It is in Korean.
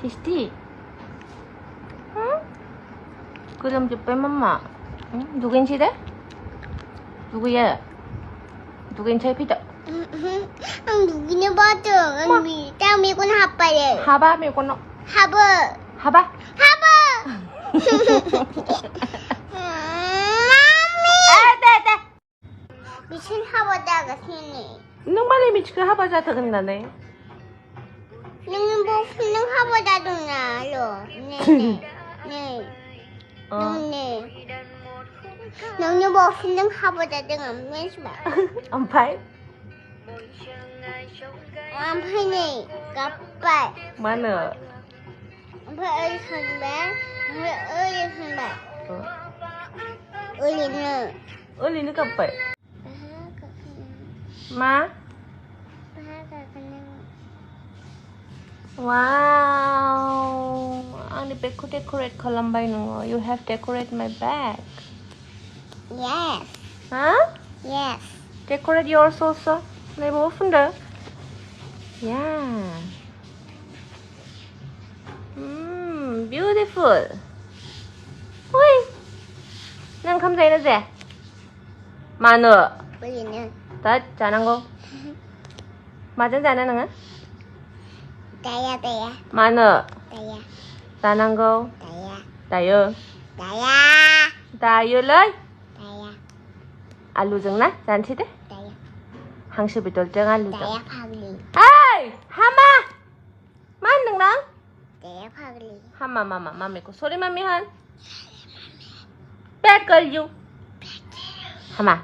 Tasty. 그럼 좀 빼맘마. 누구인 시대? 누구야? 누구인 제일 피다? 누구냐 봐도 땀 밀고 하빠래. 하바 밀고 너. 하버. 하바? 하버. 네. 미친 하버다가 생네. Nung malimit ka haba sa tagan na eh. Nung ha버다도 나로. 네. 너는 뭐 힘든 하버다도 안 매시봐. Ampay? 암파네 까빠. Mana? 암파 어디 선배? 어디 선배? 어디는? Uli ni kapay. Ma? Wow. Ang ko decorate kalambay no. You have decorate my bag. Yes. Huh? Yes. Decorate yours also. 내 뭐 오픈데? Yeah. Beautiful. Ui. Nang 감사해 너제. 마누. 어디는? 다 잘한 거. 맞은 잘하는 거? 나야. 마누. 나야. 잘한 거. 나야. 다요. 나야. 다요 lời. 나야. 알루 정나? 잔치대? 나야. 항시비 돌정 알루 정. 나야 파글리. 아이! 하마! 만능 랑? 나야 파글리. 하마 마마 마미고 소리 마미 한. 빼걸유. 하마.